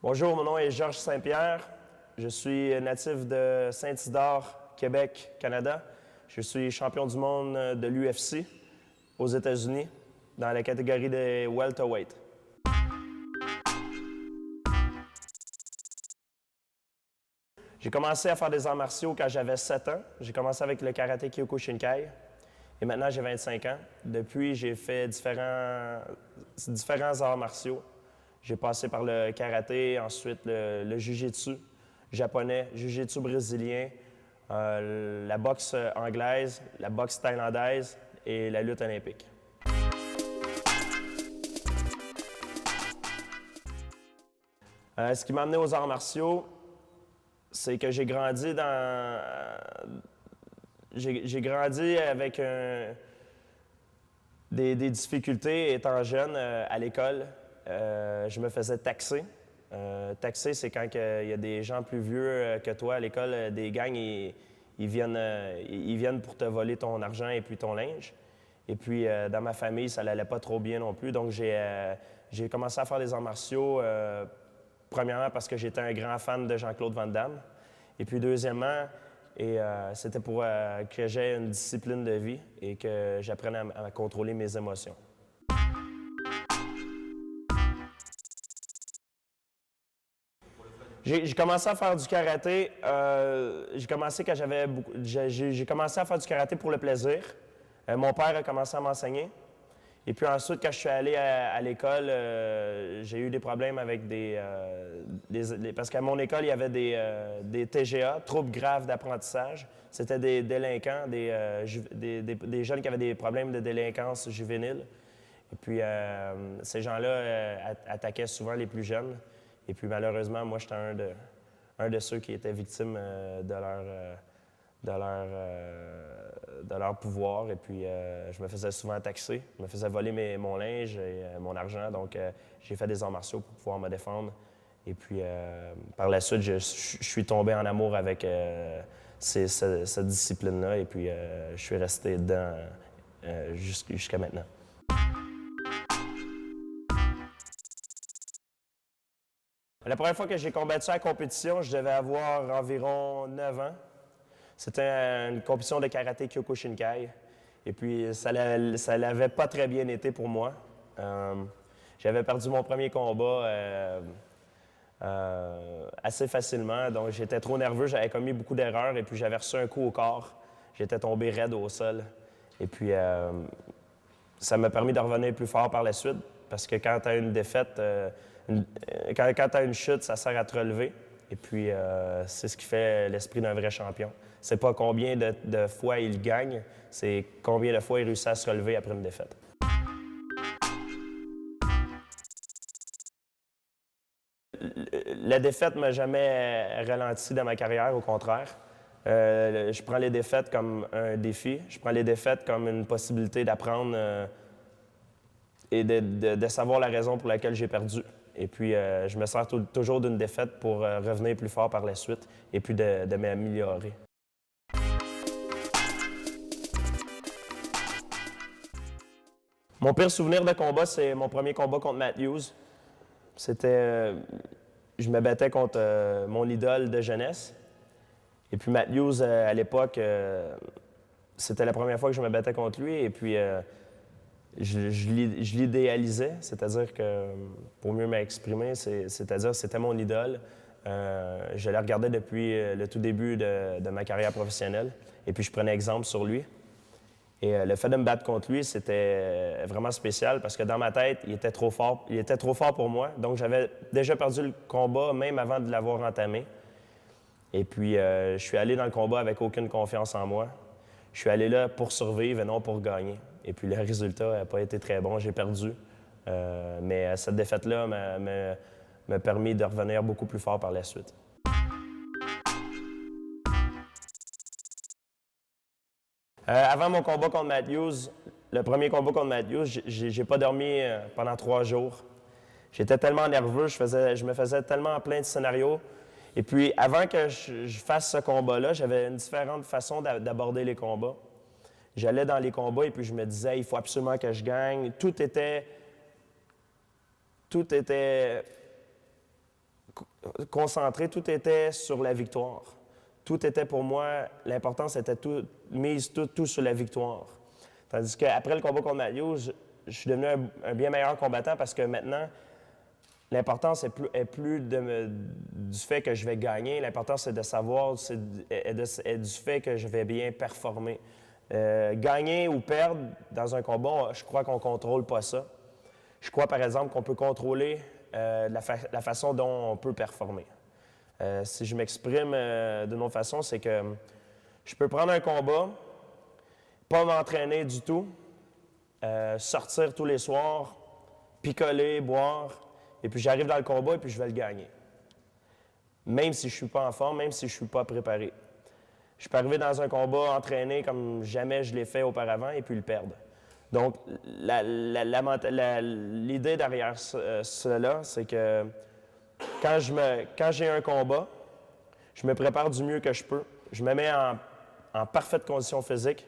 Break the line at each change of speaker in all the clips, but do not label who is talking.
Bonjour, mon nom est Georges Saint-Pierre. Je suis natif de Saint-Isidore, Québec, Canada. Je suis champion du monde de l'UFC aux États-Unis dans la catégorie des welterweight. J'ai commencé à faire des arts martiaux quand j'avais 7 ans. J'ai commencé avec le karaté Kyokushinkai et maintenant j'ai 25 ans. Depuis, j'ai fait différents arts martiaux. J'ai passé par le karaté, ensuite le jiu-jitsu japonais, jiu-jitsu brésilien, la boxe anglaise, la boxe thaïlandaise et la lutte olympique. Ce qui m'a amené aux arts martiaux, c'est que j'ai grandi avec des difficultés étant jeune à l'école. Je me faisais taxer. Taxer, c'est quand il y a des gens plus vieux que toi à l'école, des gangs, ils viennent pour te voler ton argent et puis ton linge. Et puis, dans ma famille, ça n'allait pas trop bien non plus. Donc, j'ai commencé à faire des arts martiaux, premièrement parce que j'étais un grand fan de Jean-Claude Van Damme. Et puis, deuxièmement, c'était pour que j'aie une discipline de vie et que j'apprenne à contrôler mes émotions. J'ai commencé à faire du karaté. J'ai commencé à faire du karaté pour le plaisir. Mon père a commencé à m'enseigner. Et puis ensuite, quand je suis allé à l'école, j'ai eu des problèmes avec parce qu'à mon école, il y avait des TGA, troubles graves d'apprentissage. C'était des délinquants, des jeunes qui avaient des problèmes de délinquance juvénile. Et puis, ces gens-là attaquaient souvent les plus jeunes. Et puis, malheureusement, moi, j'étais un de ceux qui étaient victimes de leur pouvoir. Et puis, je me faisais souvent taxer. Je me faisais voler mon linge et mon argent. Donc, j'ai fait des arts martiaux pour pouvoir me défendre. Et puis, par la suite, je suis tombé en amour avec cette discipline-là. Et puis, je suis resté dedans jusqu'à maintenant. La première fois que j'ai combattu à la compétition, je devais avoir environ 9 ans. C'était une compétition de karaté Kyokushinkai. Et puis, ça n'avait pas très bien été pour moi. J'avais perdu mon premier combat assez facilement. Donc, j'étais trop nerveux, j'avais commis beaucoup d'erreurs et puis j'avais reçu un coup au corps. J'étais tombé raide au sol. Et puis, ça m'a permis de revenir plus fort par la suite parce que quand tu as une défaite, quand tu as une chute, ça sert à te relever. Et puis, c'est ce qui fait l'esprit d'un vrai champion. C'est pas combien de fois il gagne, c'est combien de fois il réussit à se relever après une défaite. La défaite ne m'a jamais ralenti dans ma carrière, au contraire. Je prends les défaites comme un défi. Je prends les défaites comme une possibilité d'apprendre et de savoir la raison pour laquelle j'ai perdu. Et puis, je me sers toujours d'une défaite pour revenir plus fort par la suite et puis de m'améliorer. Mon pire souvenir de combat, c'est mon premier combat contre Matt Hughes. Je me battais contre mon idole de jeunesse. Et puis Matt Hughes, à l'époque, c'était la première fois que je me battais contre lui. Et puis, je l'idéalisais, c'est-à-dire que, pour mieux m'exprimer, c'est-à-dire c'était mon idole. Je le regardais depuis le tout début de ma carrière professionnelle. Et puis, je prenais exemple sur lui. Et le fait de me battre contre lui, c'était vraiment spécial parce que dans ma tête, il était trop fort. Il était trop fort pour moi. Donc, j'avais déjà perdu le combat même avant de l'avoir entamé. Et puis, je suis allé dans le combat avec aucune confiance en moi. Je suis allé là pour survivre et non pour gagner. Et puis, le résultat n'a pas été très bon. J'ai perdu. Mais cette défaite-là m'a permis de revenir beaucoup plus fort par la suite. Avant mon combat contre Matt Hughes, le premier combat contre Matt Hughes, j'ai pas dormi pendant 3 jours. J'étais tellement nerveux, je me faisais tellement plein de scénarios. Et puis, avant que je fasse ce combat-là, j'avais une différente façon d'aborder les combats. J'allais dans les combats et puis je me disais, il faut absolument que je gagne. Tout était concentré, tout était sur la victoire. Tout était pour moi, l'importance était mise tout sur la victoire. Tandis qu'après le combat contre Matthews, je suis devenu un bien meilleur combattant parce que maintenant, l'importance est plus du fait que je vais gagner. L'importance, c'est de savoir, est du fait que je vais bien performer. Gagner ou perdre dans un combat, je crois qu'on ne contrôle pas ça. Je crois, par exemple, qu'on peut contrôler la façon dont on peut performer. Si je m'exprime d'une autre façon, c'est que je peux prendre un combat, pas m'entraîner du tout, sortir tous les soirs, picoler, boire, et puis j'arrive dans le combat et puis je vais le gagner. Même si je ne suis pas en forme, même si je ne suis pas préparé. Je peux arriver dans un combat entraîné comme jamais je l'ai fait auparavant et puis le perdre. Donc, l'idée derrière cela, c'est que quand j'ai un combat, je me prépare du mieux que je peux. Je me mets en parfaite condition physique.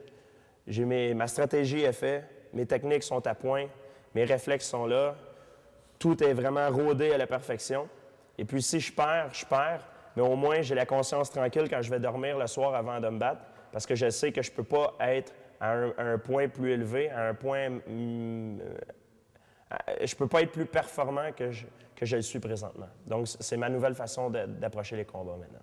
Ma stratégie est faite, mes techniques sont à point, mes réflexes sont là. Tout est vraiment rodé à la perfection. Et puis, si je perds, mais au moins, j'ai la conscience tranquille quand je vais dormir le soir avant de me battre, parce que je sais que je ne peux pas être à un point plus élevé, à un point... je ne peux pas être plus performant que je le suis présentement. Donc, c'est ma nouvelle façon d'approcher les combats maintenant.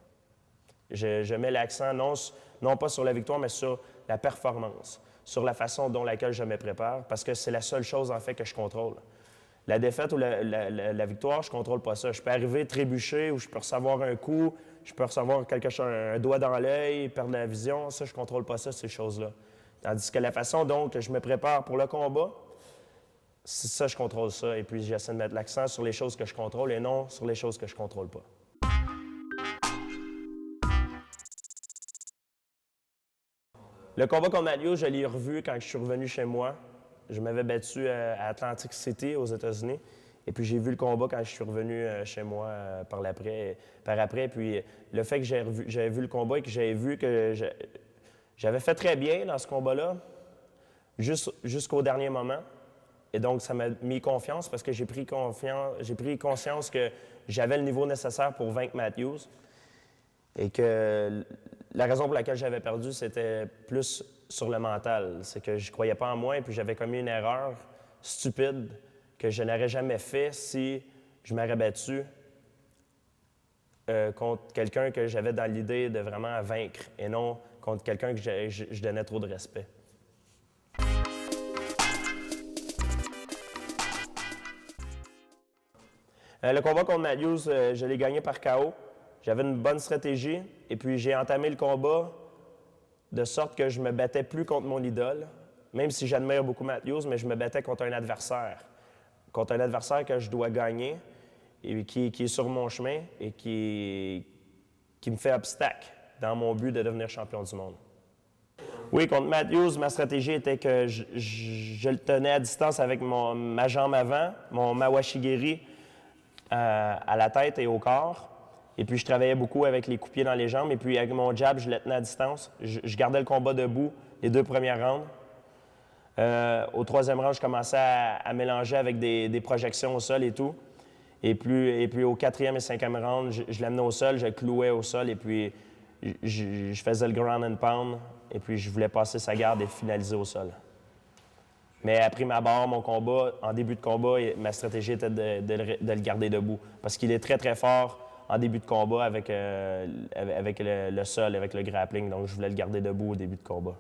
Je mets l'accent non pas sur la victoire, mais sur la performance, sur la façon dont laquelle je me prépare, parce que c'est la seule chose, en fait, que je contrôle. La défaite ou la victoire, je ne contrôle pas ça. Je peux arriver trébucher ou je peux recevoir un coup, je peux recevoir quelque chose, un doigt dans l'œil, perdre la vision. Ça, je ne contrôle pas ça, ces choses-là. Tandis que la façon dont je me prépare pour le combat, c'est ça, je contrôle ça. Et puis, j'essaie de mettre l'accent sur les choses que je contrôle et non sur les choses que je ne contrôle pas. Le combat contre Matthews, je l'ai revu quand je suis revenu chez moi. Je m'avais battu à Atlantic City, aux États-Unis. Et puis, j'ai vu le combat quand je suis revenu chez moi par après. Puis, le fait que j'avais vu le combat et que j'avais vu que j'avais fait très bien dans ce combat-là, jusqu'au dernier moment. Et donc, ça m'a mis confiance parce que j'ai pris conscience que j'avais le niveau nécessaire pour vaincre Matthews. Et que la raison pour laquelle j'avais perdu, c'était plus sur le mental. C'est que je ne croyais pas en moi et puis j'avais commis une erreur stupide que je n'aurais jamais fait si je m'aurais battu contre quelqu'un que j'avais dans l'idée de vraiment vaincre et non contre quelqu'un que je donnais trop de respect. Le combat contre Matthews, je l'ai gagné par KO. J'avais une bonne stratégie et puis j'ai entamé le combat de sorte que je me battais plus contre mon idole, même si j'admire beaucoup Matthews, mais je me battais contre un adversaire que je dois gagner et qui est sur mon chemin et qui me fait obstacle dans mon but de devenir champion du monde. Oui, contre Matthews, ma stratégie était que je le tenais à distance avec ma jambe avant, mon Mawashigiri à la tête et au corps. Et puis, je travaillais beaucoup avec les coups de pied dans les jambes. Et puis, avec mon jab, je le tenais à distance. Je gardais le combat debout les 2 premières rounds. Au 3e round, je commençais à mélanger avec des projections au sol et tout. Et puis au 4e et 5e round, je l'amenais au sol, je le clouais au sol. Et puis, je faisais le ground and pound. Et puis, je voulais passer sa garde et finaliser au sol. Mais après ma barre, mon combat, en début de combat, ma stratégie était de le garder debout. Parce qu'il est très, très fort en début de combat avec le sol, avec le grappling. Donc, je voulais le garder debout au début de combat.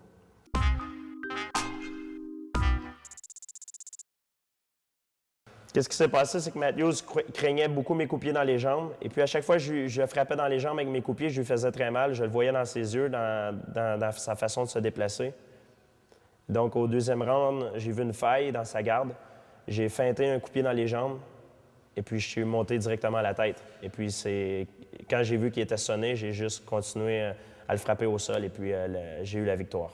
Qu'est-ce qui s'est passé? C'est que Matthews craignait beaucoup mes coups de pied dans les jambes. Et puis, à chaque fois que je frappais dans les jambes avec mes coups de pied, je lui faisais très mal. Je le voyais dans ses yeux, dans sa façon de se déplacer. Donc, au 2e round, j'ai vu une faille dans sa garde. J'ai feinté un coup de pied dans les jambes. Et puis, je suis monté directement à la tête. Et puis, quand j'ai vu qu'il était sonné, j'ai juste continué à le frapper au sol. Et puis, j'ai eu la victoire.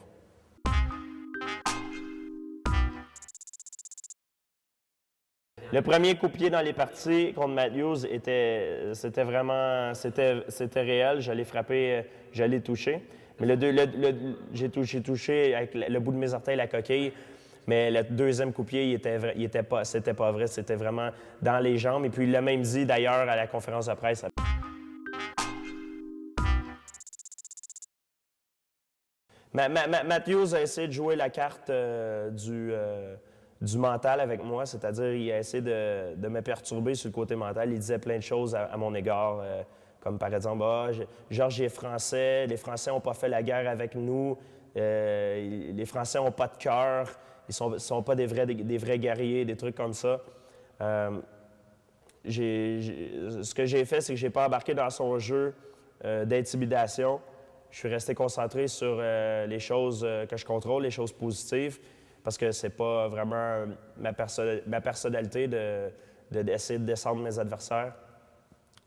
Le premier coup de pied dans les parties contre Matthews c'était réel. Je l'ai frappé, je l'ai touché. Mais j'ai touché avec le bout de mes orteils, la coquille. Mais le deuxième coup de pied, c'était pas vrai, c'était vraiment dans les jambes. Et puis il l'a même dit d'ailleurs à la conférence de presse. Matthews a essayé de jouer la carte du mental avec moi, c'est-à-dire il a essayé de me perturber sur le côté mental. Il disait plein de choses à mon égard, comme par exemple, Georges est français, les Français n'ont pas fait la guerre avec nous, les Français n'ont pas de cœur, ils ne sont pas des vrais guerriers, des trucs comme ça. Ce que j'ai fait, c'est que je n'ai pas embarqué dans son jeu d'intimidation. Je suis resté concentré sur les choses que je contrôle, les choses positives, parce que c'est pas vraiment ma personnalité d'essayer de descendre mes adversaires.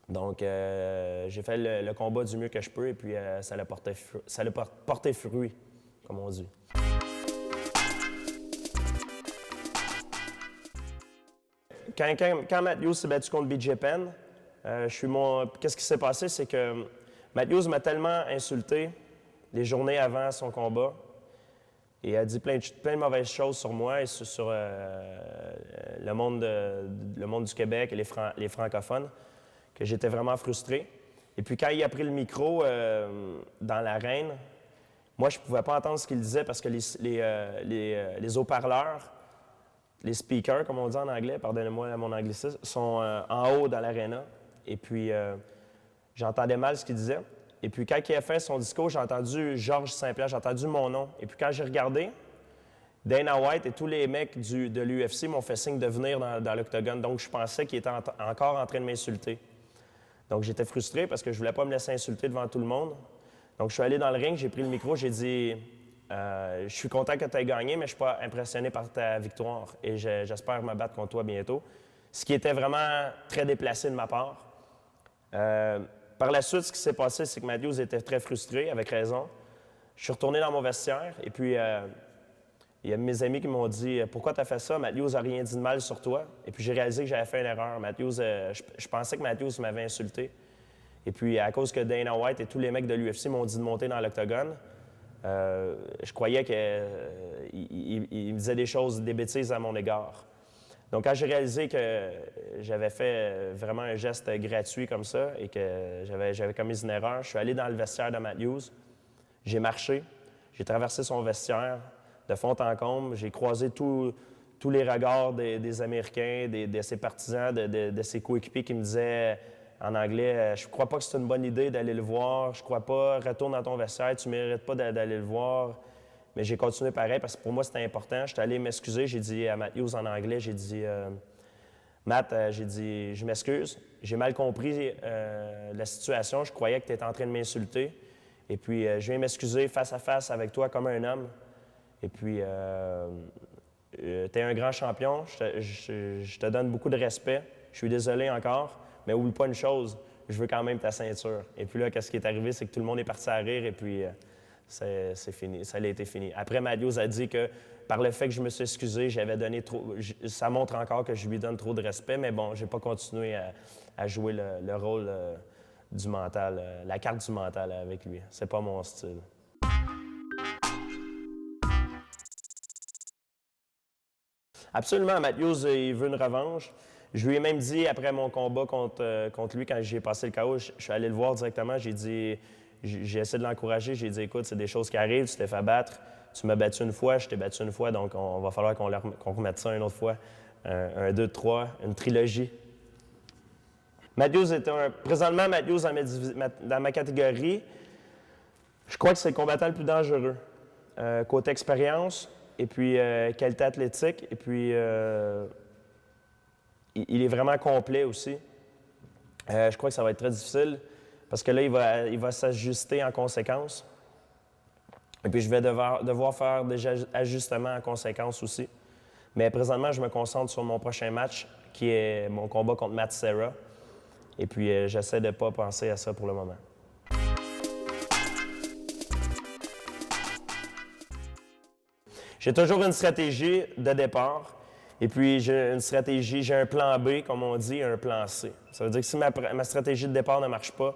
Donc, j'ai fait le combat du mieux que je peux et puis ça a porté fruit, comme on dit. Quand Matthews s'est battu contre BJ Penn, qu'est-ce qui s'est passé, c'est que Matthews m'a tellement insulté les journées avant son combat et a dit plein de mauvaises choses sur moi et sur le monde du Québec et les francophones que j'étais vraiment frustré. Et puis quand il a pris le micro dans l'arène, moi je ne pouvais pas entendre ce qu'il disait parce que les haut-parleurs, les speakers, comme on dit en anglais, pardonnez-moi mon anglicisme, sont en haut dans l'aréna. Et puis j'entendais mal ce qu'il disait. Et puis, quand il a fait son discours, j'ai entendu Georges Saint-Pierre, j'ai entendu mon nom. Et puis, quand j'ai regardé, Dana White et tous les mecs de l'UFC m'ont fait signe de venir dans l'octogone. Donc, je pensais qu'il était encore en train de m'insulter. Donc, j'étais frustré parce que je ne voulais pas me laisser insulter devant tout le monde. Donc, je suis allé dans le ring, j'ai pris le micro, j'ai dit je suis content que tu aies gagné, mais je ne suis pas impressionné par ta victoire. Et j'espère me battre contre toi bientôt. Ce qui était vraiment très déplacé de ma part. Par la suite, ce qui s'est passé, c'est que Matthews était très frustré, avec raison. Je suis retourné dans mon vestiaire et puis il y a mes amis qui m'ont dit « Pourquoi tu as fait ça? Matthews n'a rien dit de mal sur toi. » Et puis j'ai réalisé que j'avais fait une erreur. Je pensais que Matthews m'avait insulté. Et puis à cause que Dana White et tous les mecs de l'UFC m'ont dit de monter dans l'octogone, je croyais qu'il me disait des bêtises à mon égard. Donc, quand j'ai réalisé que j'avais fait vraiment un geste gratuit comme ça et que j'avais commis une erreur, je suis allé dans le vestiaire de Matthews, j'ai marché, j'ai traversé son vestiaire de fond en comble, j'ai croisé tous les regards des Américains, de ses partisans, de ses coéquipiers qui me disaient en anglais « Je crois pas que c'est une bonne idée d'aller le voir, je crois pas, retourne dans ton vestiaire, tu mérites pas d'aller le voir. » Mais j'ai continué pareil parce que pour moi, c'était important. J'étais allé m'excuser. J'ai dit à Matthews en anglais, j'ai dit Matt, j'ai dit, je m'excuse. J'ai mal compris la situation. Je croyais que tu étais en train de m'insulter. Et puis, je viens m'excuser face à face avec toi comme un homme. Et puis, tu es un grand champion. Je te donne beaucoup de respect. Je suis désolé encore. Mais oublie pas une chose, je veux quand même ta ceinture. Et puis là, qu'est-ce qui est arrivé, c'est que tout le monde est parti à rire. Et puis... c'est fini, ça a été fini. Après, Matthews a dit que par le fait que je me suis excusé, j'avais donné trop. Ça montre encore que je lui donne trop de respect, mais bon, je n'ai pas continué à jouer le rôle du mental, la carte du mental avec lui. C'est pas mon style. Absolument, Matthews, il veut une revanche. Je lui ai même dit après mon combat contre lui, quand j'ai passé le KO, je suis allé le voir directement, j'ai essayé de l'encourager, j'ai dit « Écoute, c'est des choses qui arrivent, tu t'es fait battre, tu m'as battu une fois, je t'ai battu une fois, donc on va falloir qu'on remette ça une autre fois. Un 2, 3, une trilogie. » Matthews présentement, Matthews dans ma catégorie, je crois que c'est le combattant le plus dangereux. Côté expérience, et puis qualité athlétique, et puis il est vraiment complet aussi. Je crois que ça va être très difficile. Parce que là, il va s'ajuster en conséquence. Et puis, je vais devoir faire des ajustements en conséquence aussi. Mais présentement, je me concentre sur mon prochain match, qui est mon combat contre Matt Serra. Et puis, j'essaie de ne pas penser à ça pour le moment. J'ai toujours une stratégie de départ. Et puis, j'ai un plan B, comme on dit, et un plan C. Ça veut dire que si ma stratégie de départ ne marche pas,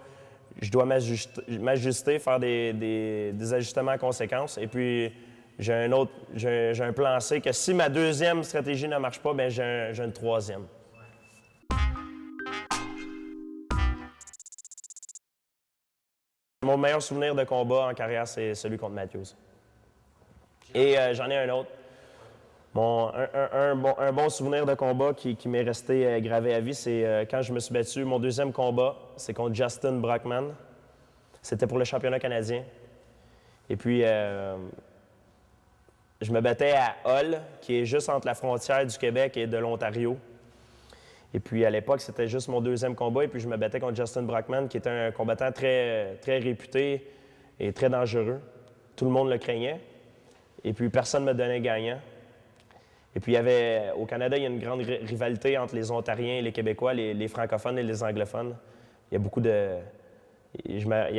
je dois m'ajuster, faire des ajustements en conséquence. Et puis, j'ai un plan C que si ma deuxième stratégie ne marche pas, bien, j'ai une troisième. Mon meilleur souvenir de combat en carrière, c'est celui contre Matthews. Et j'en ai un autre. Un bon souvenir de combat qui m'est resté gravé à vie, c'est quand je me suis battu. Mon deuxième combat, c'est contre Justin Brockman. C'était pour le championnat canadien. Et puis, je me battais à Hull, qui est juste entre la frontière du Québec et de l'Ontario. Et puis, à l'époque, c'était juste mon deuxième combat. Et puis, je me battais contre Justin Brockman, qui était un combattant très, très réputé et très dangereux. Tout le monde le craignait. Et puis, personne ne me donnait gagnant. Et puis, au Canada, il y a une grande rivalité entre les Ontariens et les Québécois, les francophones et les anglophones. Il y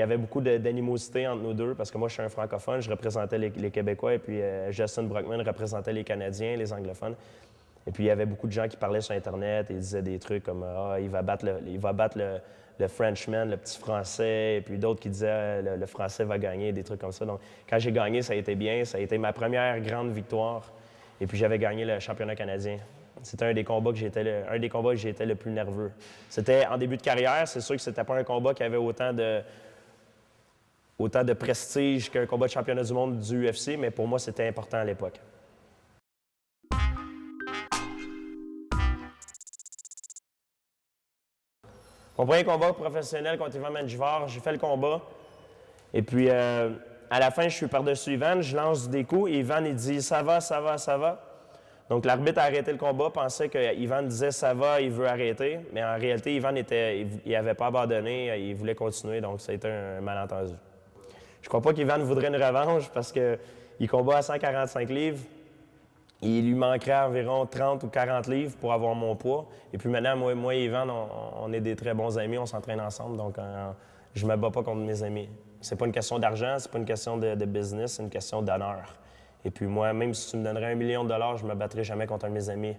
avait beaucoup d'animosité entre nous deux, parce que moi, je suis un francophone, je représentais les Québécois, et puis Justin Brockman représentait les Canadiens, les anglophones. Et puis, il y avait beaucoup de gens qui parlaient sur Internet et disaient des trucs comme « Ah, il va battre le Frenchman, le petit Français », et puis d'autres qui disaient le Français va gagner », des trucs comme ça. Donc, quand j'ai gagné, ça a été bien. Ça a été ma première grande victoire. Et puis, j'avais gagné le championnat canadien. C'était un des combats que j'ai été le plus nerveux. C'était en début de carrière. C'est sûr que c'était pas un combat qui avait autant de prestige qu'un combat de championnat du monde du UFC, mais pour moi, c'était important à l'époque. Mon premier combat professionnel contre Ivan Menjivar, j'ai fait le combat. Et puis, à la fin, je suis par-dessus Ivan, je lance des coups et Ivan, il dit « ça va, ça va, ça va ». Donc, l'arbitre a arrêté le combat, pensait que Ivan disait « ça va, il veut arrêter ». Mais en réalité, Ivan il n'avait pas abandonné, il voulait continuer, donc ça a été un malentendu. Je ne crois pas qu'Ivan voudrait une revanche parce qu'il combat à 145 livres. Il lui manquerait environ 30 ou 40 livres pour avoir mon poids. Et puis maintenant, moi et Ivan, on est des très bons amis, on s'entraîne ensemble, donc je ne me bats pas contre mes amis. C'est pas une question d'argent, c'est pas une question de business, c'est une question d'honneur. Et puis moi, même si tu me donnerais $1 million, je ne me battrai jamais contre un de mes amis.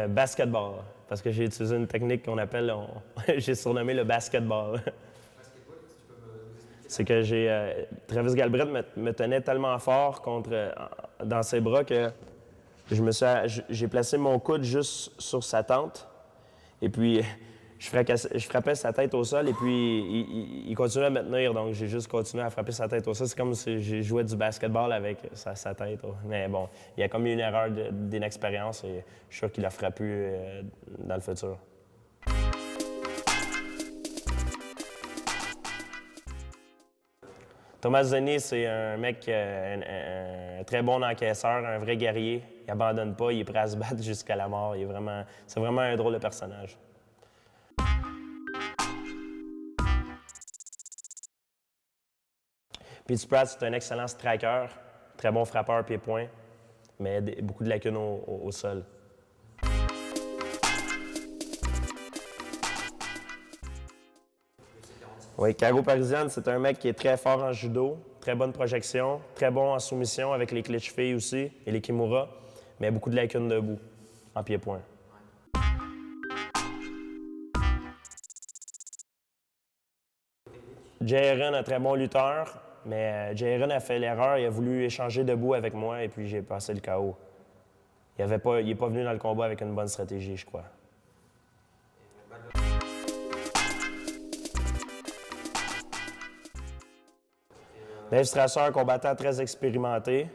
Basketball, parce que j'ai utilisé une technique qu'on appelle, j'ai surnommé le basketball. C'est que Travis Galbraith me tenait tellement fort dans ses bras que j'ai placé mon coude juste sur sa tempe. Et puis, je frappais sa tête au sol et puis il continuait à me tenir. Donc, j'ai juste continué à frapper sa tête au sol. C'est comme si j'ai joué du basketball avec sa tête. Mais bon, il y a comme eu une erreur d'inexpérience et je suis sûr qu'il la fera plus dans le futur. Thomas Zeni, c'est un mec, un très bon encaisseur, un vrai guerrier. Il abandonne pas, il est prêt à se battre jusqu'à la mort. C'est vraiment un drôle de personnage. Pete Pratt, c'est un excellent striker, très bon frappeur pied-point, mais beaucoup de lacunes au sol. Oui, Caro Parisienne, c'est un mec qui est très fort en judo, très bonne projection, très bon en soumission avec les clés de cheville aussi et les kimura, mais beaucoup de lacunes debout, en pied-point. Jayron, un très bon lutteur, mais Jayron a fait l'erreur, il a voulu échanger debout avec moi et puis j'ai passé le KO. Il n'est pas venu dans le combat avec une bonne stratégie, je crois. Dave Strasser, un combattant très expérimenté.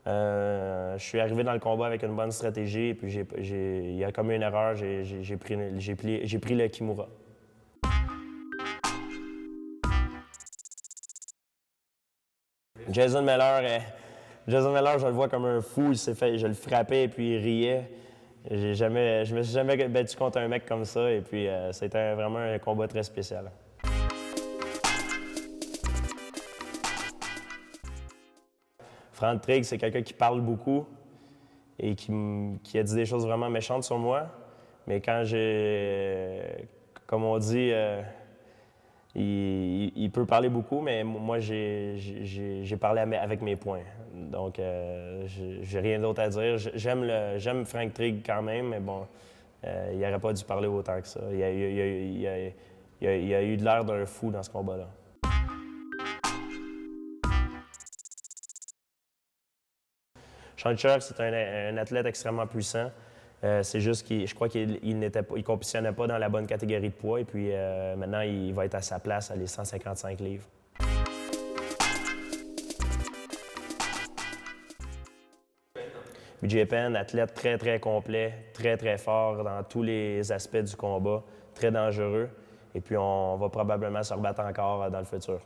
Je suis arrivé dans le combat avec une bonne stratégie, et puis il y a comme une erreur, j'ai pris le kimura. Jason Miller, je le vois comme un fou. Je le frappais et puis il riait. Je me suis jamais battu contre un mec comme ça, et puis c'était vraiment un combat très spécial. Frank Trigg, c'est quelqu'un qui parle beaucoup et qui a dit des choses vraiment méchantes sur moi. Mais comme on dit, il peut parler beaucoup, mais moi, j'ai parlé avec mes poings. Donc, j'ai rien d'autre à dire. J'aime Frank Trigg quand même, mais bon, il n'aurait pas dû parler autant que ça. Il il a eu de l'air d'un fou dans ce combat-là. Sean Sherk, c'est un athlète extrêmement puissant. C'est juste que je crois qu'il ne compétitionnait pas dans la bonne catégorie de poids. Et puis maintenant, il va être à sa place à les 155 livres. BJ Penn, athlète très, très complet, très, très fort dans tous les aspects du combat, très dangereux. Et puis on va probablement se rebattre encore dans le futur.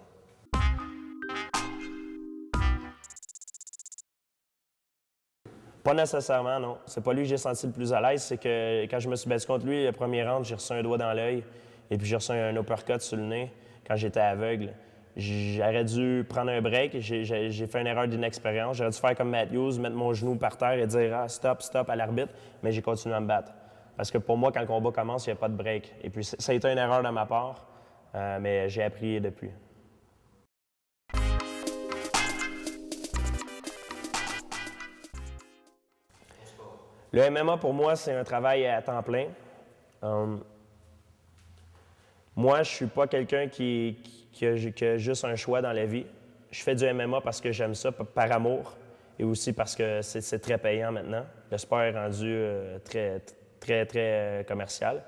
Pas nécessairement, non. C'est pas lui que j'ai senti le plus à l'aise. C'est que quand je me suis battu contre lui, le premier round, j'ai reçu un doigt dans l'œil et puis j'ai reçu un uppercut sur le nez quand j'étais aveugle. J'aurais dû prendre un break. J'ai fait une erreur d'inexpérience. J'aurais dû faire comme Matthews, mettre mon genou par terre et dire « Ah, stop, stop » à l'arbitre, mais j'ai continué à me battre. Parce que pour moi, quand le combat commence, il n'y a pas de break. Et puis ça a été une erreur de ma part, mais j'ai appris depuis. Le MMA, pour moi, c'est un travail à temps plein. Moi, je ne suis pas quelqu'un qui a juste un choix dans la vie. Je fais du MMA parce que j'aime ça, par amour, et aussi parce que c'est très payant maintenant. Le sport est rendu très commercial.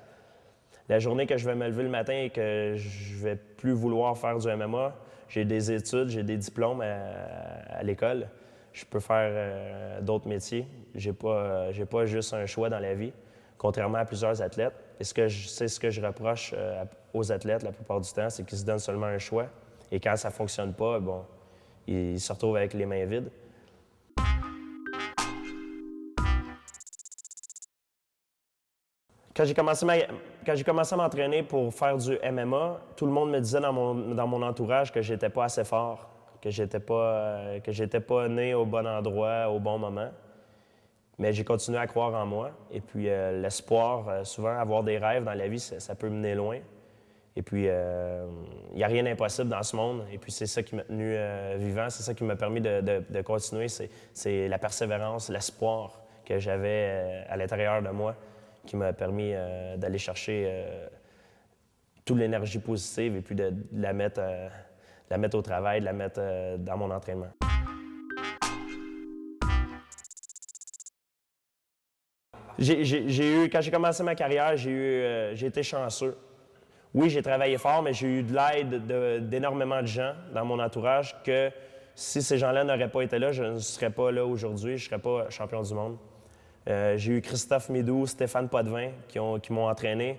La journée que je vais me lever le matin et que je ne vais plus vouloir faire du MMA, j'ai des études, j'ai des diplômes à l'école. Je peux faire d'autres métiers. J'ai pas juste un choix dans la vie, contrairement à plusieurs athlètes. Et c'est ce que je reproche aux athlètes la plupart du temps, c'est qu'ils se donnent seulement un choix. Et quand ça ne fonctionne pas, bon, ils se retrouvent avec les mains vides. Quand j'ai commencé à m'entraîner pour faire du MMA, tout le monde me disait dans mon entourage que j'étais pas assez fort, que j'étais pas né au bon endroit, au bon moment. Mais j'ai continué à croire en moi. Et puis l'espoir, souvent avoir des rêves dans la vie, ça peut mener loin. Et puis il n'y a rien d'impossible dans ce monde. Et puis c'est ça qui m'a tenu vivant, c'est ça qui m'a permis de continuer. C'est la persévérance, l'espoir que j'avais à l'intérieur de moi qui m'a permis d'aller chercher toute l'énergie positive et puis de la mettre au travail, de la mettre dans mon entraînement. Quand j'ai commencé ma carrière, j'ai été chanceux. Oui, j'ai travaillé fort, mais j'ai eu de l'aide d'énormément de gens dans mon entourage que si ces gens-là n'auraient pas été là, je ne serais pas là aujourd'hui, je ne serais pas champion du monde. J'ai eu Christophe Midou, Stéphane Potvin qui m'ont entraîné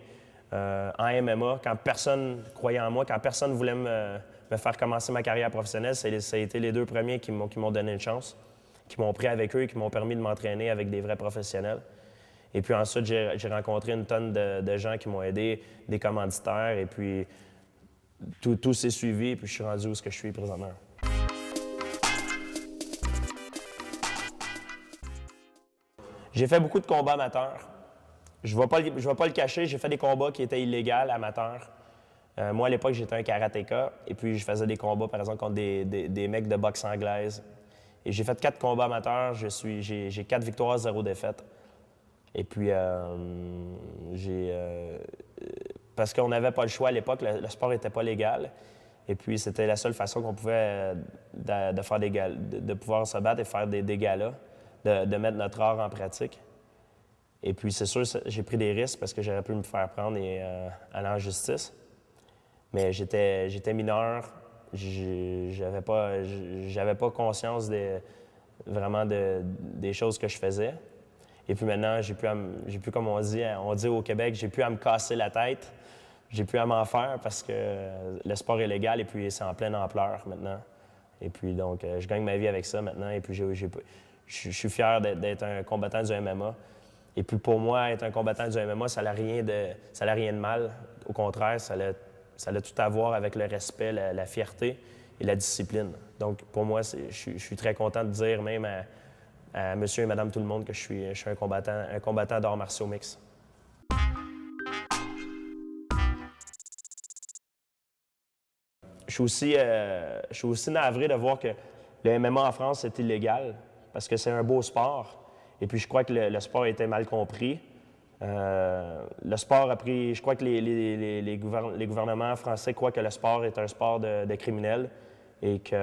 en MMA quand personne croyait en moi, quand personne voulait me faire commencer ma carrière professionnelle. Ça a été les deux premiers qui m'ont donné une chance, qui m'ont pris avec eux et qui m'ont permis de m'entraîner avec des vrais professionnels. Et puis ensuite, j'ai rencontré une tonne de gens qui m'ont aidé, des commanditaires, et puis tout s'est suivi, et puis je suis rendu où je suis présentement. J'ai fait beaucoup de combats amateurs. Je ne vais pas le cacher, j'ai fait des combats qui étaient illégaux, amateurs. Moi, à l'époque, j'étais un karatéka, et puis je faisais des combats, par exemple, contre des mecs de boxe anglaise. Et j'ai fait 4 combats amateurs, j'ai 4 victoires, 0 défaites. Et puis, parce qu'on n'avait pas le choix à l'époque, le sport n'était pas légal. Et puis, c'était la seule façon qu'on pouvait de faire de pouvoir se battre et faire des galas, de mettre notre art en pratique. Et puis, c'est sûr, j'ai pris des risques parce que j'aurais pu me faire prendre et aller en justice. Mais j'étais mineur, j'avais pas conscience vraiment des choses que je faisais. Et puis maintenant, j'ai plus comme on dit au Québec, j'ai plus à me casser la tête, j'ai plus à m'en faire parce que le sport est légal et puis c'est en pleine ampleur maintenant. Et puis donc, je gagne ma vie avec ça maintenant et puis je suis fier d'être un combattant du MMA. Et puis pour moi, être un combattant du MMA, ça n'a rien de mal. Au contraire, ça a tout à voir avec le respect, la fierté et la discipline. Donc pour moi, je suis très content de dire même à monsieur et madame tout le monde que je suis un combattant d'arts martiaux mixtes. Je suis aussi navré de voir que le MMA en France est illégal parce que c'est un beau sport. Et puis je crois que le sport a été mal compris. Le sport a pris... Je crois que les gouvernements français croient que le sport est un sport de criminels et qui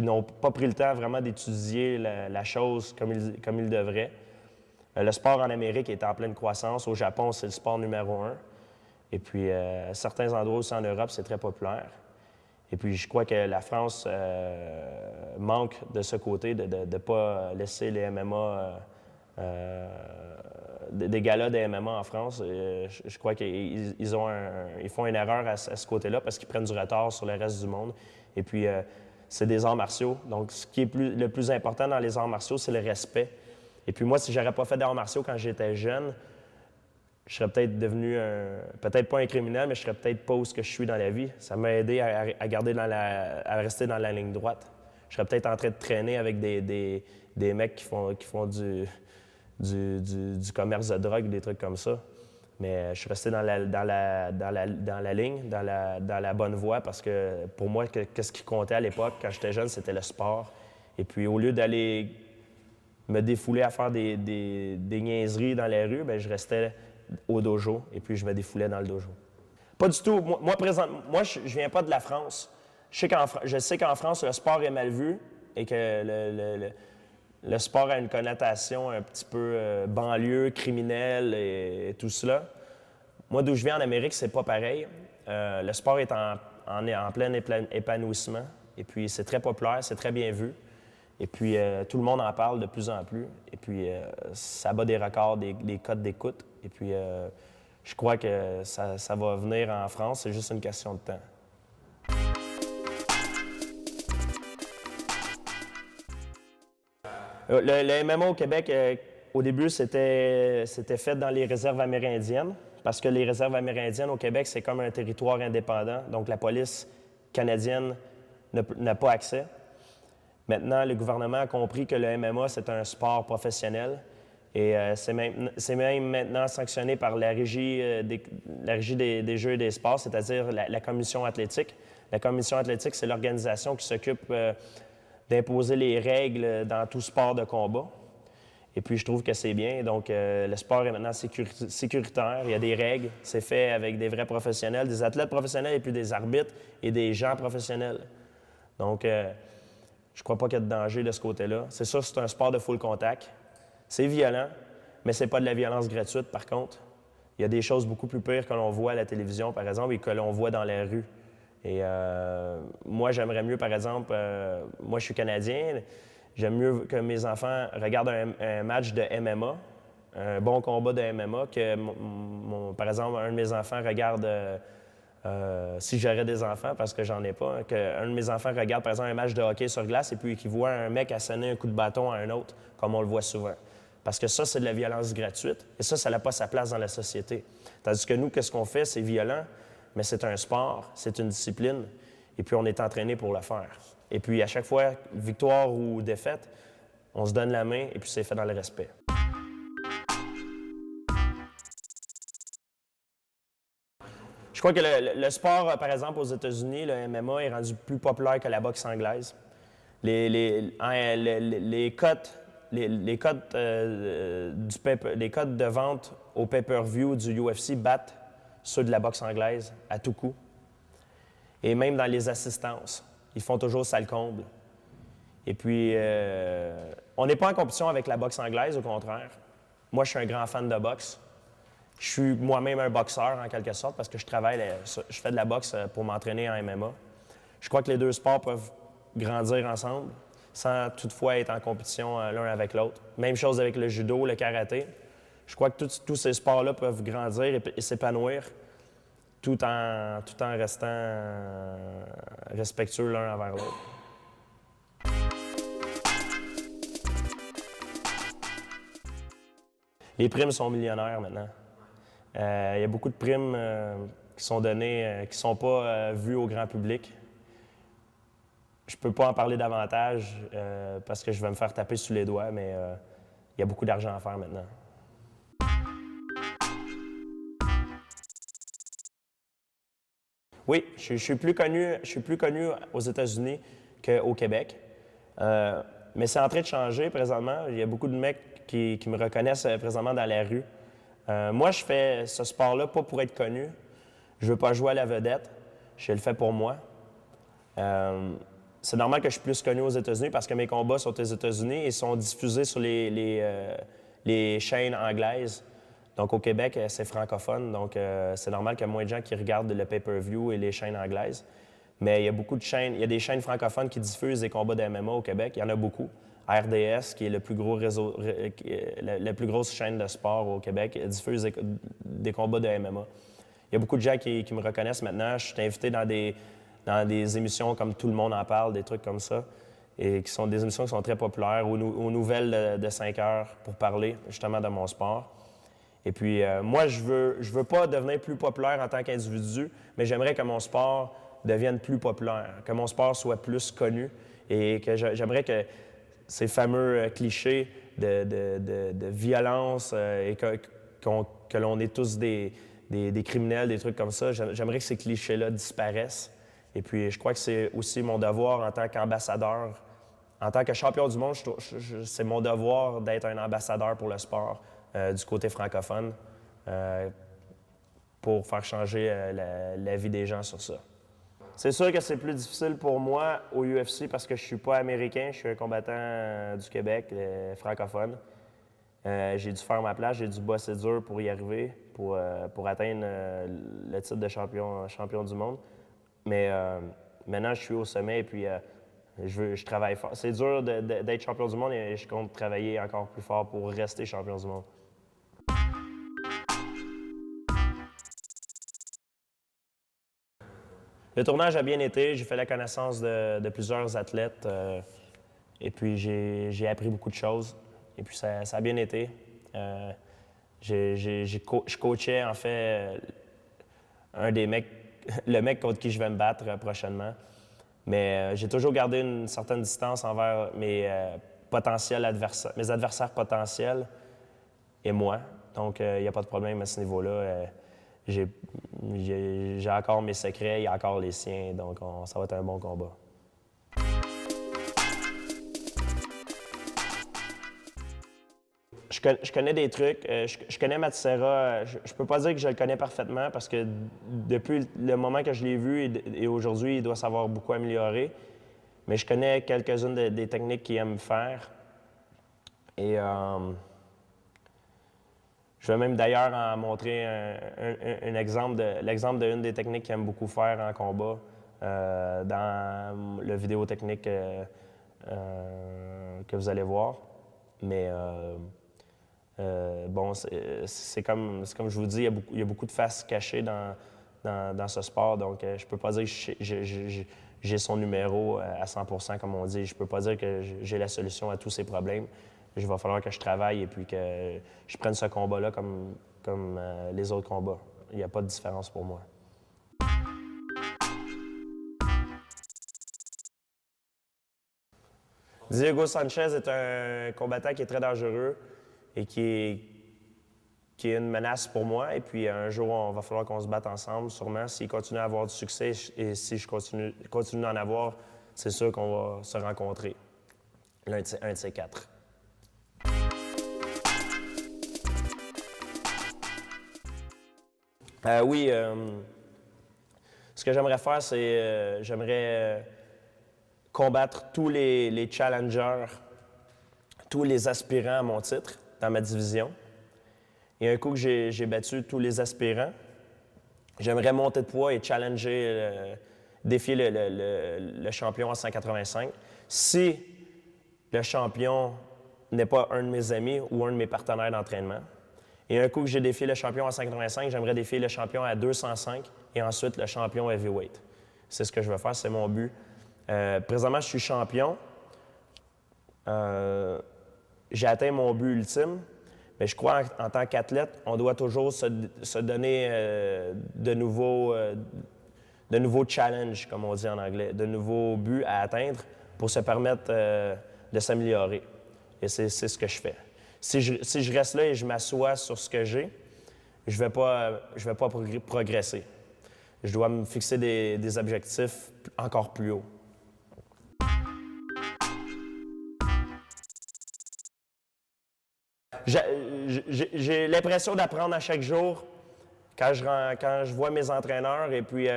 n'ont pas pris le temps vraiment d'étudier la chose comme ils devraient. Le sport en Amérique est en pleine croissance. Au Japon, c'est le sport numéro 1. Et puis, à certains endroits aussi en Europe, c'est très populaire. Et puis, je crois que la France manque de ce côté, de ne pas laisser les MMA, des galas de MMA en France. Je crois qu'ils font une erreur à ce côté-là parce qu'ils prennent du retard sur le reste du monde. Et puis, c'est des arts martiaux. Donc, ce qui est le plus important dans les arts martiaux, c'est le respect. Et puis moi, si je n'aurais pas fait d'arts martiaux quand j'étais jeune, je serais peut-être devenu peut-être pas un criminel, mais je serais peut-être pas où je suis dans la vie. Ça m'a aidé à garder à rester dans la ligne droite. Je serais peut-être en train de traîner avec des mecs qui font du commerce de drogue, des trucs comme ça. Mais je suis resté dans la ligne, dans la bonne voie, parce que pour moi, qu'est-ce qui comptait à l'époque, quand j'étais jeune, c'était le sport. Et puis au lieu d'aller me défouler à faire des niaiseries dans les rues, bien, je restais au dojo et puis je me défoulais dans le dojo. Pas du tout. Moi, je viens pas de la France. Je sais qu'en France, le sport est mal vu et que le sport a une connotation un petit peu banlieue, criminelle et tout cela. Moi, d'où je viens en Amérique, c'est pas pareil. Le sport est en plein épanouissement et puis c'est très populaire, c'est très bien vu. Et puis, tout le monde en parle de plus en plus. Et puis, ça bat des records, des cotes d'écoute. Et puis, je crois que ça va venir en France. C'est juste une question de temps. Le MMA au Québec, au début, c'était fait dans les réserves amérindiennes. Parce que les réserves amérindiennes au Québec, c'est comme un territoire indépendant. Donc, la police canadienne n'a pas accès. Maintenant, le gouvernement a compris que le MMA, c'est un sport professionnel et c'est même maintenant sanctionné par la Régie des Jeux et des Sports, c'est-à-dire la Commission athlétique. La Commission athlétique, c'est l'organisation qui s'occupe d'imposer les règles dans tout sport de combat. Et puis, je trouve que c'est bien. Donc, le sport est maintenant sécuritaire. Il y a des règles. C'est fait avec des vrais professionnels, des athlètes professionnels et puis des arbitres et des gens professionnels. Donc, je ne crois pas qu'il y a de danger de ce côté-là. C'est ça, c'est un sport de full contact. C'est violent, mais ce n'est pas de la violence gratuite, par contre. Il y a des choses beaucoup plus pires que l'on voit à la télévision, par exemple, et que l'on voit dans les rues. Et moi, j'aimerais mieux, par exemple, moi, je suis Canadien, j'aime mieux que mes enfants regardent un match de MMA, un bon combat de MMA, que, par exemple, un de mes enfants regarde... si j'aurais des enfants, parce que j'en ai pas, hein, qu'un de mes enfants regarde, par exemple, un match de hockey sur glace et puis qu'il voit un mec assonner un coup de bâton à un autre, comme on le voit souvent. Parce que ça, c'est de la violence gratuite et ça n'a pas sa place dans la société. Tandis que nous, qu'est-ce qu'on fait? C'est violent, mais c'est un sport, c'est une discipline et puis on est entraîné pour le faire. Et puis à chaque fois, victoire ou défaite, on se donne la main et puis c'est fait dans le respect. Je crois que le sport, par exemple, aux États-Unis, le MMA est rendu plus populaire que la boxe anglaise. Les cotes de vente au pay-per-view du UFC battent ceux de la boxe anglaise à tout coup. Et même dans les assistances, ils font toujours ça le comble. Et puis, on n'est pas en compétition avec la boxe anglaise, au contraire. Moi, je suis un grand fan de boxe. Je suis moi-même un boxeur, en quelque sorte, parce que je fais de la boxe pour m'entraîner en MMA. Je crois que les deux sports peuvent grandir ensemble, sans toutefois être en compétition l'un avec l'autre. Même chose avec le judo, le karaté. Je crois que tous ces sports-là peuvent grandir et s'épanouir tout en restant respectueux l'un envers l'autre. Les primes sont millionnaires maintenant. Il y a beaucoup de primes qui sont données, qui ne sont pas vues au grand public. Je ne peux pas en parler davantage parce que je vais me faire taper sous les doigts, mais il y a beaucoup d'argent à faire maintenant. Oui, je suis plus connu aux États-Unis qu'au Québec. Mais c'est en train de changer présentement. Il y a beaucoup de mecs qui me reconnaissent présentement dans la rue. Moi, je fais ce sport-là pas pour être connu. Je veux pas jouer à la vedette. Je le fais pour moi. C'est normal que je suis plus connu aux États-Unis parce que mes combats sont aux États-Unis et sont diffusés sur les chaînes anglaises. Donc, au Québec, c'est francophone. Donc, c'est normal qu'il y ait moins de gens qui regardent le pay-per-view et les chaînes anglaises. Mais il y a beaucoup de chaînes. Il y a des chaînes francophones qui diffusent des combats de MMA au Québec. Il y en a beaucoup. RDS, qui est le plus gros réseau, la plus grosse chaîne de sport au Québec, diffuse des combats de MMA. Il y a beaucoup de gens qui me reconnaissent maintenant. Je suis invité dans des émissions comme Tout le monde en parle, des trucs comme ça, et qui sont des émissions qui sont très populaires, aux nouvelles de 5 heures pour parler justement de mon sport. Et puis, moi, je veux pas devenir plus populaire en tant qu'individu, mais j'aimerais que mon sport devienne plus populaire, que mon sport soit plus connu et que j'aimerais que ces fameux clichés de violence et que l'on est tous des criminels, des trucs comme ça, j'aimerais que ces clichés-là disparaissent. Et puis, je crois que c'est aussi mon devoir en tant qu'ambassadeur. En tant que champion du monde, c'est mon devoir d'être un ambassadeur pour le sport du côté francophone pour faire changer la vie des gens sur ça. C'est sûr que c'est plus difficile pour moi au UFC parce que je suis pas américain, je suis un combattant du Québec, francophone. J'ai dû faire ma place, j'ai dû bosser dur pour y arriver, pour atteindre le titre de champion du monde. Mais maintenant, je suis au sommet et puis je travaille fort. C'est dur d'être champion du monde et je compte travailler encore plus fort pour rester champion du monde. Le tournage a bien été. J'ai fait la connaissance de plusieurs athlètes et puis j'ai appris beaucoup de choses. Et puis ça a bien été. Je coachais en fait un des mecs, le mec contre qui je vais me battre prochainement. Mais j'ai toujours gardé une certaine distance envers mes adversaires potentiels et moi. Donc, il n'y a pas de problème à ce niveau-là. J'ai encore mes secrets, il y a encore les siens. Donc, ça va être un bon combat. Je connais des trucs. Je connais Matt Serra. Je peux pas dire que je le connais parfaitement parce que depuis le moment que je l'ai vu et aujourd'hui, il doit s'avoir beaucoup amélioré. Mais je connais quelques-unes des techniques qu'il aime faire. Et je vais même d'ailleurs en montrer un exemple d'une des techniques qu'il aime beaucoup faire en combat dans le vidéo technique que vous allez voir. Mais bon, c'est comme je vous dis, il y a beaucoup de faces cachées dans ce sport. Donc, je peux pas dire que j'ai son numéro à 100 comme on dit. Je peux pas dire que j'ai la solution à tous ses problèmes. Il va falloir que je travaille et puis que je prenne ce combat-là comme les autres combats. Il n'y a pas de différence pour moi. Diego Sanchez est un combattant qui est très dangereux et qui est une menace pour moi. Et puis un jour, on va falloir qu'on se batte ensemble, sûrement. S'il continue à avoir du succès et si je continue d'en avoir, c'est sûr qu'on va se rencontrer. Un de ces quatre. Oui, ce que j'aimerais faire, c'est j'aimerais combattre tous les challengers, tous les aspirants à mon titre dans ma division. Et un coup que j'ai battu tous les aspirants, j'aimerais monter de poids et challenger, défier le champion à 185. Si le champion n'est pas un de mes amis ou un de mes partenaires d'entraînement. Et un coup que j'ai défié le champion à 185, j'aimerais défier le champion à 205 et ensuite le champion heavyweight. C'est ce que je veux faire, c'est mon but. Présentement, je suis champion. J'ai atteint mon but ultime, mais je crois en tant qu'athlète, on doit toujours se donner de nouveaux challenges, comme on dit en anglais, de nouveaux buts à atteindre pour se permettre de s'améliorer. Et c'est ce que je fais. Si je reste là et je m'assois sur ce que j'ai, je vais pas progresser. Je dois me fixer des objectifs encore plus hauts. J'ai l'impression d'apprendre à chaque jour quand je vois mes entraîneurs et puis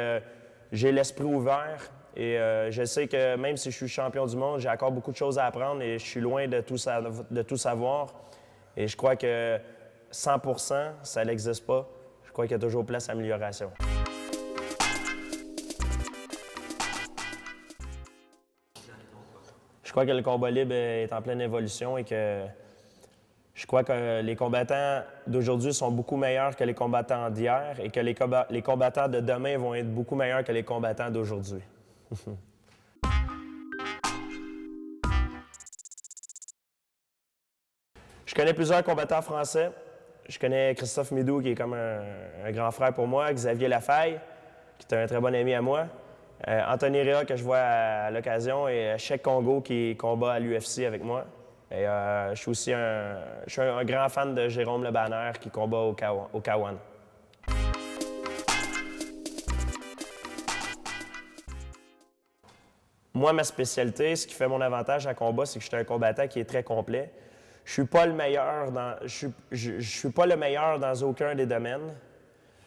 j'ai l'esprit ouvert et je sais que même si je suis champion du monde, j'ai encore beaucoup de choses à apprendre et je suis loin de tout savoir. Et je crois que 100%, ça n'existe pas. Je crois qu'il y a toujours place à amélioration. Je crois que le combat libre est en pleine évolution et que je crois que les combattants d'aujourd'hui sont beaucoup meilleurs que les combattants d'hier et que les combattants de demain vont être beaucoup meilleurs que les combattants d'aujourd'hui. Je connais plusieurs combattants français. Je connais Christophe Midou, qui est comme un grand frère pour moi, Xavier Lafaille, qui est un très bon ami à moi, Anthony Rea, que je vois à l'occasion, et Cheikh Congo, qui combat à l'UFC avec moi. Et je suis aussi un grand fan de Jérôme Le Banner, qui combat au K1. Moi, ma spécialité, ce qui fait mon avantage en combat, c'est que je suis un combattant qui est très complet. Je suis pas le meilleur je suis pas le meilleur dans aucun des domaines.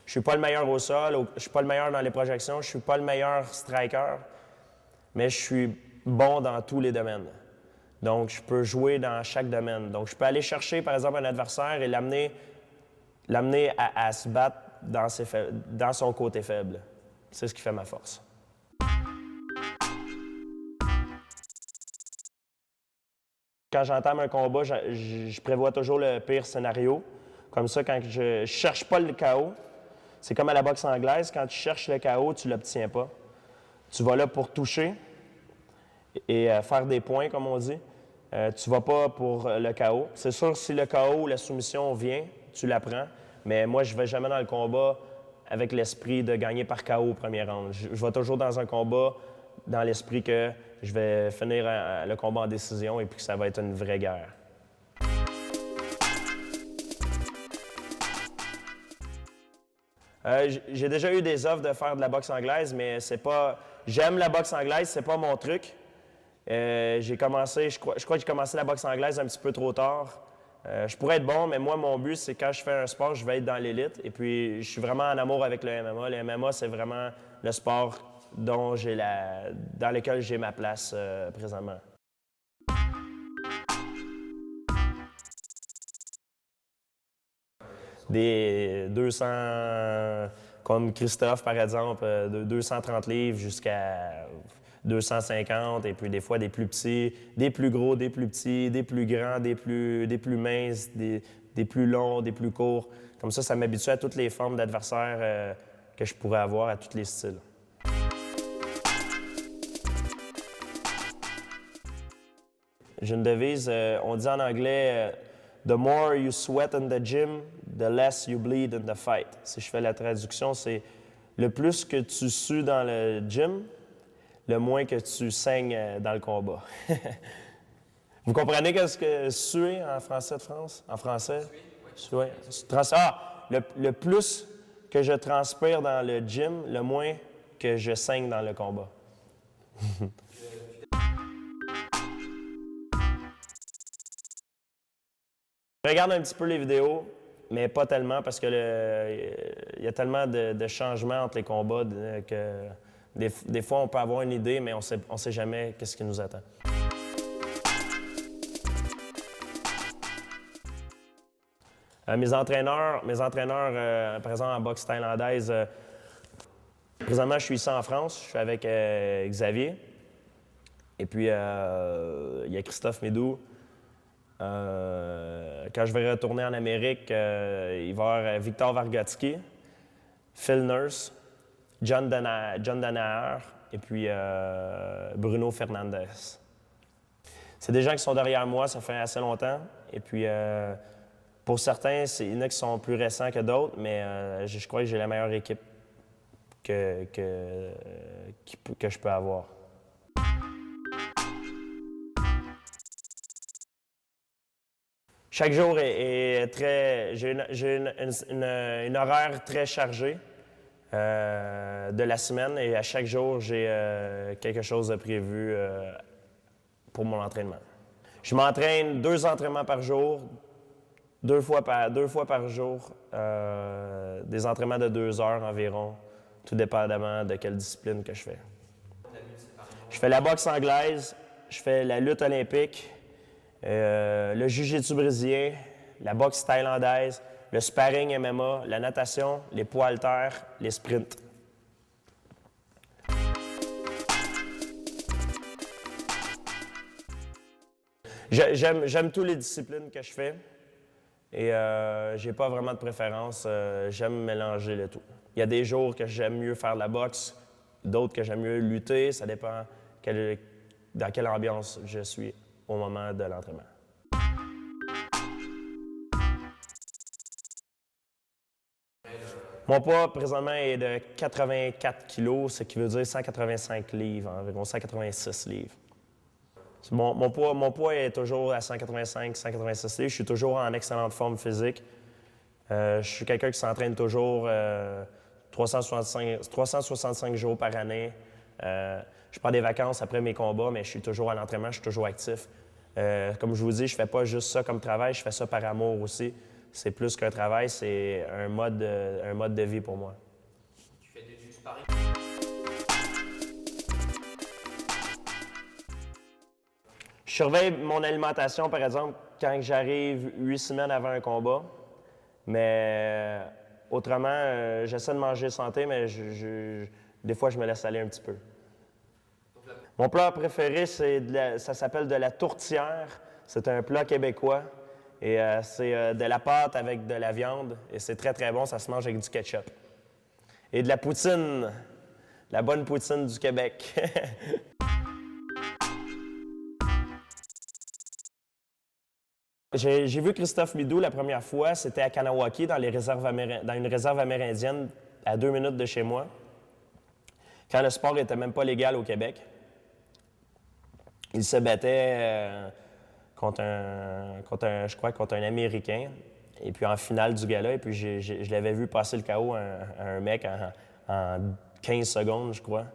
Je suis pas le meilleur au sol, je suis pas le meilleur dans les projections, je suis pas le meilleur striker, mais je suis bon dans tous les domaines. Donc, je peux jouer dans chaque domaine. Donc, je peux aller chercher, par exemple, un adversaire et l'amener à se battre dans son côté faible. C'est ce qui fait ma force. Quand j'entame un combat, je prévois toujours le pire scénario. Comme ça, quand je ne cherche pas le chaos, c'est comme à la boxe anglaise, quand tu cherches le chaos, tu ne l'obtiens pas. Tu vas là pour toucher et faire des points, comme on dit. Tu ne vas pas pour le chaos. C'est sûr, si le chaos ou la soumission vient, tu la prends. Mais moi, je ne vais jamais dans le combat avec l'esprit de gagner par chaos au premier round. Je vais toujours dans un combat dans l'esprit que je vais finir le combat en décision et puis que ça va être une vraie guerre. J'ai déjà eu des offres de faire de la boxe anglaise, mais c'est pas. J'aime la boxe anglaise, c'est pas mon truc. J'ai commencé, je crois que j'ai commencé la boxe anglaise un petit peu trop tard. Je pourrais être bon, mais moi, mon but, c'est quand je fais un sport, je vais être dans l'élite. Et puis, je suis vraiment en amour avec le MMA. Le MMA, c'est vraiment le sport dans lequel j'ai ma place présentement. Des 200, comme Christophe par exemple, de 230 livres jusqu'à 250, et puis des fois des plus petits, des plus gros, des plus petits, des plus grands, des plus minces, des plus longs, des plus courts. Comme ça m'habitue à toutes les formes d'adversaires que je pourrais avoir, à tous les styles. J'ai une devise, on dit en anglais The more you sweat in the gym, the less you bleed in the fight. Si je fais la traduction, c'est le plus que tu sues dans le gym, le moins que tu saignes dans le combat. Vous comprenez qu'est-ce que suer en français de France? En français? Suer. Le plus que je transpire dans le gym, le moins que je saigne dans le combat. Je regarde un petit peu les vidéos, mais pas tellement parce que y a tellement de changements entre les combats que des fois on peut avoir une idée, mais on sait jamais qu'est-ce qui nous attend. Mes entraîneurs, par exemple en boxe thaïlandaise, présentement je suis ici en France, je suis avec Xavier, et puis il y a Christophe Midou. Quand je vais retourner en Amérique, il va y avoir Victor Vargotsky, Phil Nurse, John Danaher et puis Bruno Fernandez. C'est des gens qui sont derrière moi, ça fait assez longtemps. Et puis, pour certains, il y en a qui sont plus récents que d'autres, mais je crois que j'ai la meilleure équipe que je peux avoir. Chaque jour est très. J'ai une horaire très chargée de la semaine et à chaque jour, j'ai quelque chose de prévu pour mon entraînement. Je m'entraîne 2 entraînements par jour, deux fois par jour, des entraînements de 2 heures environ, tout dépendamment de quelle discipline que je fais. Je fais la boxe anglaise, je fais la lutte olympique, le jiu-jitsu brésilien, la boxe thaïlandaise, le sparring MMA, la natation, les poids haltères, les sprints. J'aime toutes les disciplines que je fais et j'ai pas vraiment de préférence. J'aime mélanger le tout. Il y a des jours que j'aime mieux faire de la boxe, d'autres que j'aime mieux lutter. Ça dépend dans quelle ambiance je suis au moment de l'entraînement. Mon poids présentement est de 84 kg, ce qui veut dire 185 livres, environ 186 livres. Mon poids est toujours à 185, 186 livres. Je suis toujours en excellente forme physique. Je suis quelqu'un qui s'entraîne toujours 365 jours par année. Je prends des vacances après mes combats, mais je suis toujours à l'entraînement, je suis toujours actif. Comme je vous dis, je ne fais pas juste ça comme travail, je fais ça par amour aussi. C'est plus qu'un travail, c'est un mode de vie pour moi.
Tu fais du sparring?
Je surveille mon alimentation, par exemple, quand j'arrive 8 semaines avant un combat. Mais autrement, j'essaie de manger santé, mais des fois, je me laisse aller un petit peu. Mon plat préféré, ça s'appelle de la tourtière. C'est un plat québécois. Et c'est de la pâte avec de la viande. Et c'est très, très bon. Ça se mange avec du ketchup. Et de la poutine. La bonne poutine du Québec. J'ai vu Christophe Midou la première fois. C'était à Kanawaki, dans une réserve amérindienne à 2 minutes de chez moi. Quand le sport n'était même pas légal au Québec. Il se battait contre un Américain. Et puis en finale du gala, et puis je l'avais vu passer le KO à un mec en 15 secondes, je crois.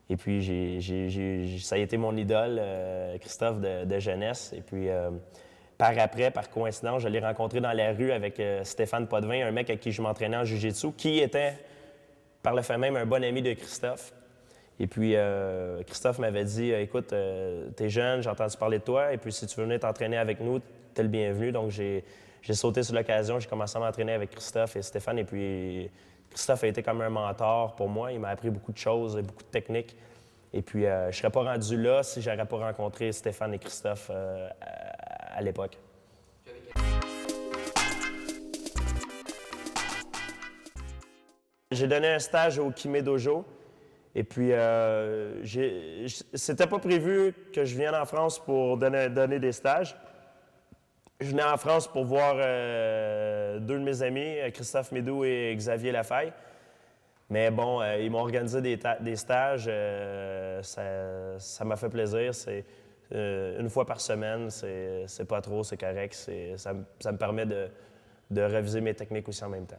Et puis ça a été mon idole, Christophe de jeunesse. Et puis par après, par coïncidence, je l'ai rencontré dans la rue avec Stéphane Potvin, un mec avec qui je m'entraînais en jiu-jitsu, qui était par le fait même un bon ami de Christophe. Et puis, Christophe m'avait dit « Écoute, t'es jeune, j'ai entendu parler de toi, et puis si tu veux venir t'entraîner avec nous, t'es le bienvenu. » Donc, j'ai sauté sur l'occasion, j'ai commencé à m'entraîner avec Christophe et Stéphane. Et puis, Christophe a été comme un mentor pour moi. Il m'a appris beaucoup de choses et beaucoup de techniques. Et puis, je ne serais pas rendu là si je n'aurais pas rencontré Stéphane et Christophe à l'époque. J'ai donné un stage au Kime Dojo. Et puis, c'était pas prévu que je vienne en France pour donner des stages. Je venais en France pour voir 2 de mes amis, Christophe Midou et Xavier Lafaille. Mais bon, ils m'ont organisé des stages. Ça m'a fait plaisir. C'est une fois par semaine. C'est pas trop, c'est correct. Ça me permet de réviser mes techniques aussi en même temps.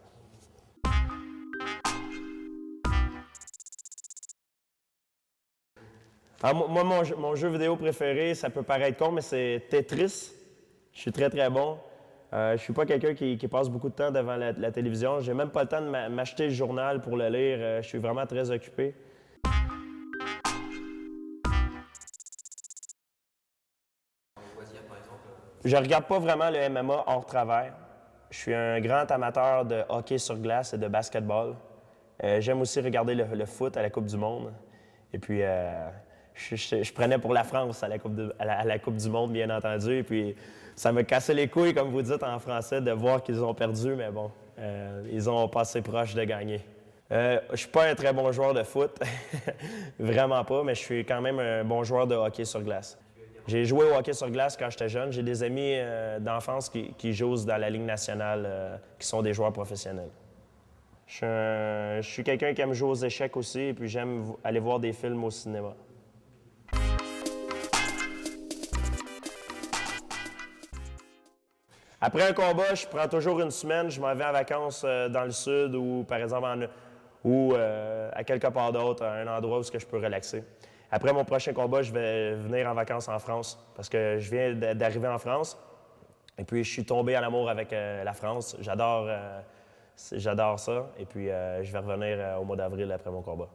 Alors, moi, mon jeu vidéo préféré, ça peut paraître con, mais c'est Tetris. Je suis très, très bon. Je suis pas quelqu'un qui passe beaucoup de temps devant la télévision. J'ai même pas le temps de m'acheter le journal pour le lire. Je suis vraiment très occupé. Je regarde pas vraiment le MMA hors travers. Je suis un grand amateur de hockey sur glace et de basketball. J'aime aussi regarder le foot à la Coupe du Monde. Et puis, je prenais pour la France à la Coupe du Monde, bien entendu. Et puis, ça me cassait les couilles, comme vous dites en français, de voir qu'ils ont perdu. Mais bon, ils ont passé proche de gagner. Je suis pas un très bon joueur de foot. Vraiment pas, mais je suis quand même un bon joueur de hockey sur glace. J'ai joué au hockey sur glace quand j'étais jeune. J'ai des amis d'enfance qui jouent dans la Ligue nationale, qui sont des joueurs professionnels. Je suis quelqu'un qui aime jouer aux échecs aussi, et puis j'aime aller voir des films au cinéma. Après un combat, je prends toujours une semaine, je m'en vais en vacances dans le sud ou, par exemple, à quelque part d'autre, à un endroit où je peux relaxer. Après mon prochain combat, je vais venir en vacances en France parce que je viens d'arriver en France Et puis, je suis tombé en amour avec la France. J'adore ça. Et puis, je vais revenir au mois d'avril après mon combat.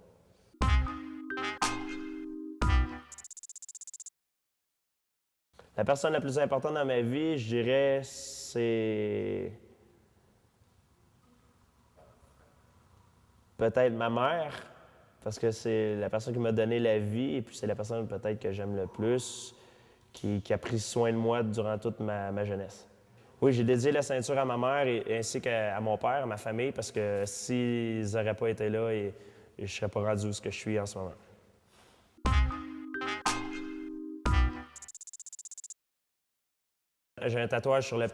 La personne la plus importante dans ma vie, je dirais, c'est peut-être ma mère, parce que c'est la personne qui m'a donné la vie, et puis c'est la personne peut-être que j'aime le plus, qui a pris soin de moi durant toute ma jeunesse. Oui, j'ai dédié la ceinture à ma mère ainsi qu'à mon père, à ma famille, parce que s'ils n'auraient pas été là, je ne serais pas rendu où je suis en ce moment. J'ai un tatouage sur le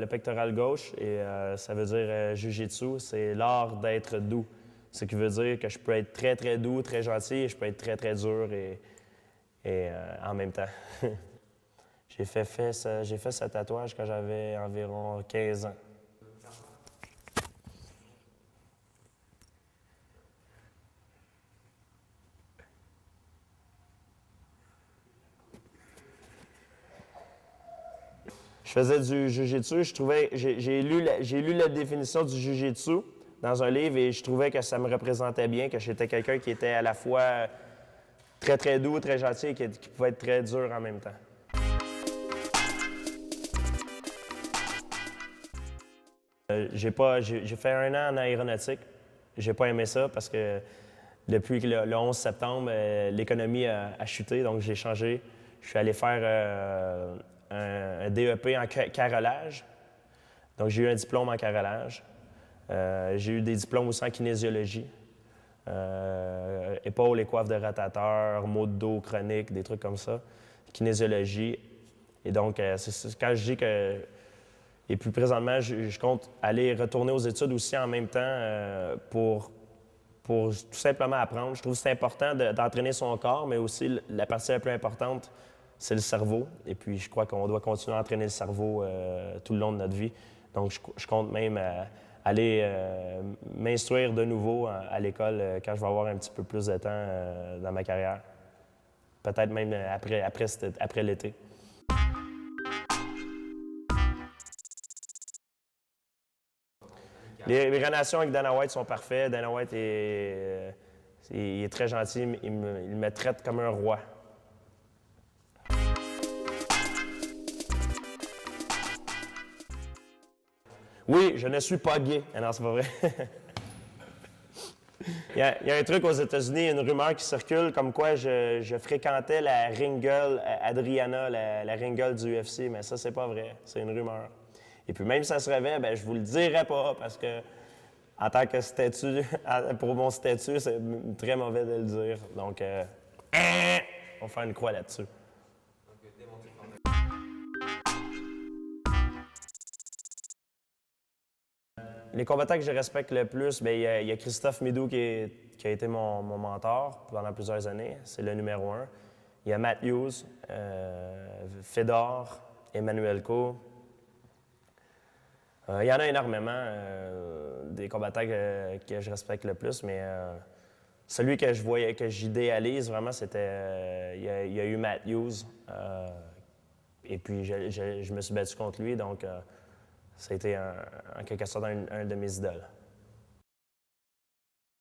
pectoral gauche et ça veut dire Jiu-Jitsu, c'est l'art d'être doux. Ce qui veut dire que je peux être très, très doux, très gentil et je peux être très, très dur et en même temps. J'ai fait ce tatouage quand j'avais environ 15 ans. Je faisais du Jiu-Jitsu, j'ai lu la définition du Jiu-Jitsu dans un livre et je trouvais que ça me représentait bien, que j'étais quelqu'un qui était à la fois très, très doux, très gentil et qui pouvait être très dur en même temps. J'ai fait 1 an en aéronautique. J'ai pas aimé ça parce que depuis le 11 septembre, l'économie a chuté, donc j'ai changé. Je suis allé faire un DEP en carrelage. Donc, j'ai eu un diplôme en carrelage. J'ai eu des diplômes aussi en kinésiologie. Épaules et coiffes de rotateur, maux de dos chroniques, des trucs comme ça. Kinésiologie. Et donc, quand je dis que... Et puis, présentement, je compte aller retourner aux études aussi en même temps pour tout simplement apprendre. Je trouve que c'est important d'entraîner son corps, mais aussi la partie la plus importante, c'est le cerveau. Et puis, je crois qu'on doit continuer à entraîner le cerveau tout le long de notre vie. Donc, je compte même aller m'instruire de nouveau à l'école quand je vais avoir un petit peu plus de temps dans ma carrière. Peut-être même après l'été. Les relations avec Dana White sont parfaites. Dana White il est très gentil. Il me traite comme un roi. Oui, je ne suis pas gay. Ah non, c'est pas vrai. Il y a un truc aux États-Unis, une rumeur qui circule comme quoi je fréquentais la ring girl Adriana, la ring girl du UFC, mais ça, c'est pas vrai. C'est une rumeur. Et puis même si ça se révèle, ben, je vous le dirai pas parce que en tant que statut, pour mon statut, c'est très mauvais de le dire. Donc, on va faire une croix là-dessus. Les combattants que je respecte le plus, bien, il y a Christophe Midou qui a été mon mentor pendant plusieurs années. C'est le numéro 1. Il y a Matt Hughes, Fedor, Emmanuel Co. Il y en a énormément des combattants que je respecte le plus, mais celui que je voyais, que j'idéalise vraiment, c'était. Il y a eu Matt Hughes. Et puis, je me suis battu contre lui, donc ça a été en quelque sorte un de mes idoles.